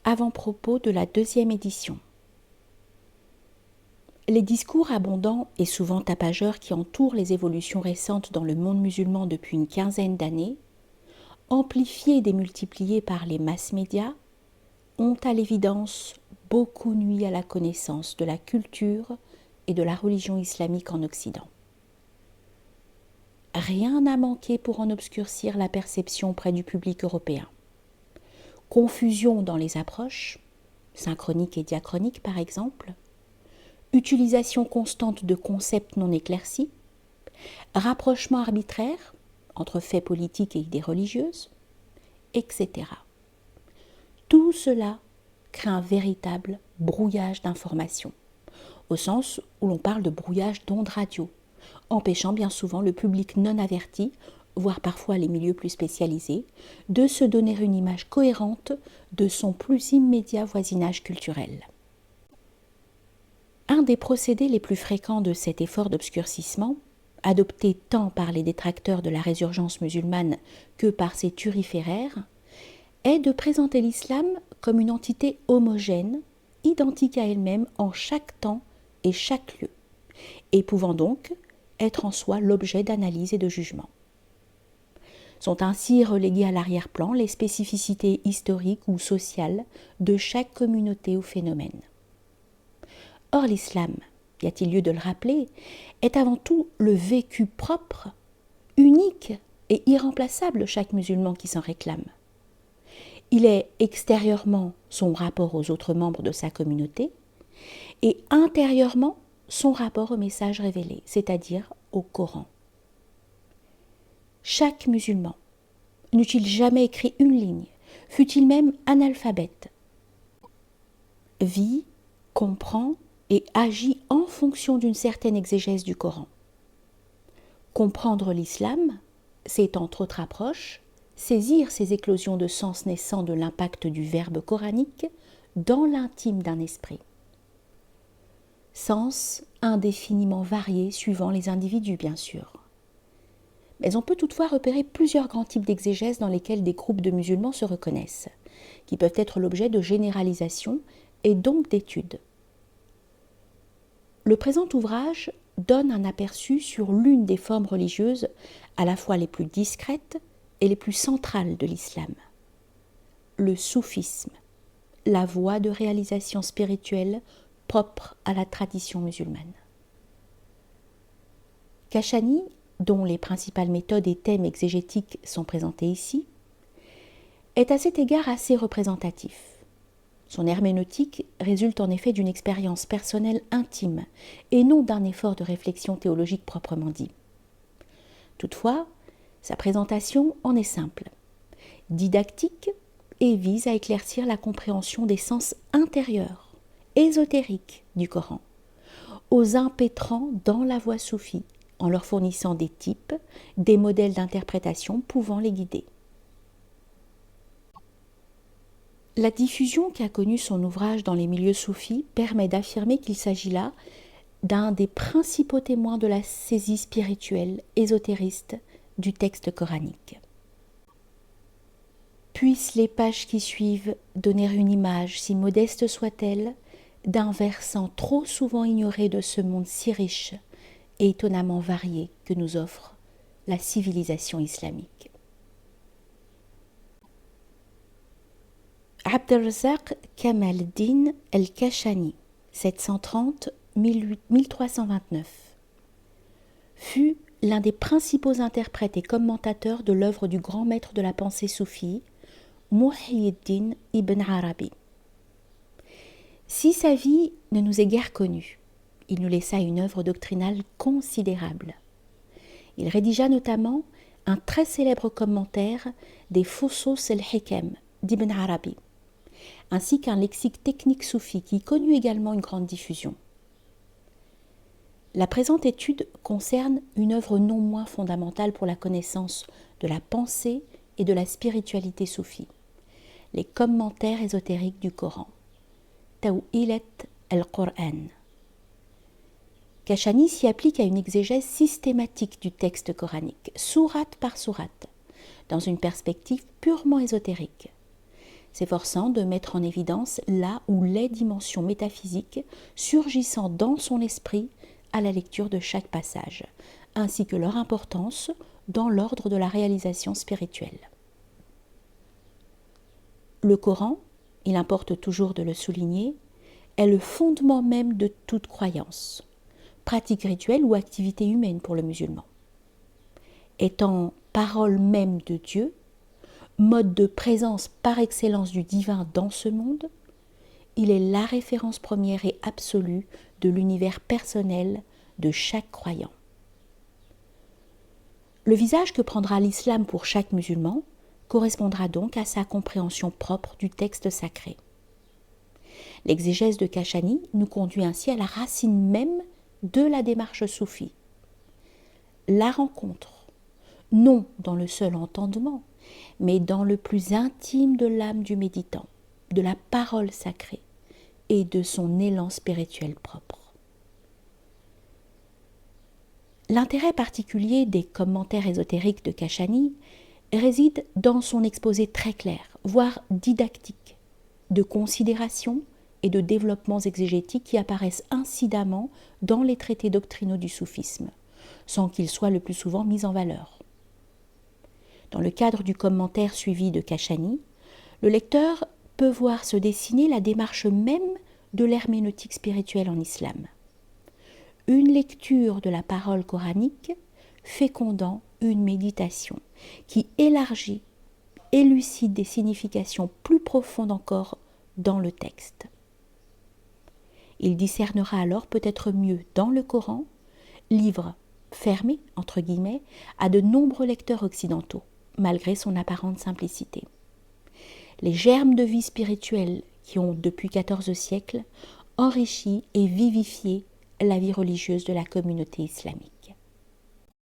avant-propos de la 2e édition. Les discours abondants et souvent tapageurs qui entourent les évolutions récentes dans le monde musulman depuis une quinzaine d'années, amplifiés et démultipliés par les mass médias, ont à l'évidence beaucoup nui à la connaissance de la culture et de la religion islamique en Occident. Rien n'a manqué pour en obscurcir la perception auprès du public européen. Confusion dans les approches, synchronique et diachronique par exemple, utilisation constante de concepts non éclaircis, rapprochement arbitraire entre faits politiques et idées religieuses, etc. Tout cela crée un véritable brouillage d'informations, au sens où l'on parle de brouillage d'ondes radio, empêchant bien souvent le public non averti, voire parfois les milieux plus spécialisés, de se donner une image cohérente de son plus immédiat voisinage culturel. Un des procédés les plus fréquents de cet effort d'obscurcissement, adopté tant par les détracteurs de la résurgence musulmane que par ses turiféraires, est de présenter l'islam comme une entité homogène, identique à elle-même en chaque temps et chaque lieu, et pouvant donc être en soi l'objet d'analyse et de jugement. Sont ainsi reléguées à l'arrière-plan les spécificités historiques ou sociales de chaque communauté ou phénomène. Or l'islam, y a-t-il lieu de le rappeler, est avant tout le vécu propre, unique et irremplaçable de chaque musulman qui s'en réclame. Il est extérieurement son rapport aux autres membres de sa communauté et intérieurement son rapport au message révélé, c'est-à-dire au Coran. Chaque musulman, n'eût-il jamais écrit une ligne, fût-il même analphabète, vit, comprend et agit en fonction d'une certaine exégèse du Coran. Comprendre l'islam, c'est entre autres approches, saisir ces éclosions de sens naissant de l'impact du verbe coranique dans l'intime d'un esprit. Sens indéfiniment variés suivant les individus, bien sûr. Mais on peut toutefois repérer plusieurs grands types d'exégèse dans lesquels des groupes de musulmans se reconnaissent, qui peuvent être l'objet de généralisations et donc d'études. Le présent ouvrage donne un aperçu sur l'une des formes religieuses à la fois les plus discrètes et les plus centrales de l'islam. Le soufisme, la voie de réalisation spirituelle propre à la tradition musulmane. Kashani, dont les principales méthodes et thèmes exégétiques sont présentés ici, est à cet égard assez représentatif. Son herméneutique résulte en effet d'une expérience personnelle intime et non d'un effort de réflexion théologique proprement dit. Toutefois, sa présentation en est simple, didactique et vise à éclaircir la compréhension des sens intérieurs, ésotériques du Coran, aux impétrants dans la voie soufie, en leur fournissant des types, des modèles d'interprétation pouvant les guider. La diffusion qu'a connue son ouvrage dans les milieux soufis permet d'affirmer qu'il s'agit là d'un des principaux témoins de la saisie spirituelle ésotériste du texte coranique. Puissent les pages qui suivent donner une image, si modeste soit-elle, d'un versant trop souvent ignoré de ce monde si riche et étonnamment varié que nous offre la civilisation islamique. Abdelrazak Kamal Din el-Kashani, 730-1329, fut l'un des principaux interprètes et commentateurs de l'œuvre du grand maître de la pensée soufie, Muhyiddin ibn Arabi. Si sa vie ne nous est guère connue, il nous laissa une œuvre doctrinale considérable. Il rédigea notamment un très célèbre commentaire des Fusus el-Hikam d'Ibn Arabi, ainsi qu'un lexique technique soufi qui connut également une grande diffusion. La présente étude concerne une œuvre non moins fondamentale pour la connaissance de la pensée et de la spiritualité soufie, les commentaires ésotériques du Coran, Tawilat al-Qur'an. Kashani s'y applique à une exégèse systématique du texte coranique, sourate par sourate, dans une perspective purement ésotérique. s'efforçant de mettre en évidence là où les dimensions métaphysiques surgissant dans son esprit à la lecture de chaque passage, ainsi que leur importance dans l'ordre de la réalisation spirituelle. Le Coran, il importe toujours de le souligner, est le fondement même de toute croyance, pratique rituelle ou activité humaine pour le musulman. Étant parole même de Dieu, mode de présence par excellence du divin dans ce monde, il est la référence première et absolue de l'univers personnel de chaque croyant. Le visage que prendra l'islam pour chaque musulman correspondra donc à sa compréhension propre du texte sacré. L'exégèse de Kashani nous conduit ainsi à la racine même de la démarche soufie. La rencontre, non dans le seul entendement, mais dans le plus intime de l'âme du méditant, de la parole sacrée et de son élan spirituel propre. L'intérêt particulier des commentaires ésotériques de Kashani réside dans son exposé très clair, voire didactique, de considérations et de développements exégétiques qui apparaissent incidemment dans les traités doctrinaux du soufisme, sans qu'ils soient le plus souvent mis en valeur. Dans le cadre du commentaire suivi de Kashani, le lecteur peut voir se dessiner la démarche même de l'herméneutique spirituelle en islam. Une lecture de la parole coranique fécondant une méditation qui élargit, élucide des significations plus profondes encore dans le texte. Il discernera alors peut-être mieux dans le Coran, livre fermé, entre guillemets, à de nombreux lecteurs occidentaux, malgré son apparente simplicité. Les germes de vie spirituelle qui ont, depuis 14 siècles, enrichi et vivifié la vie religieuse de la communauté islamique.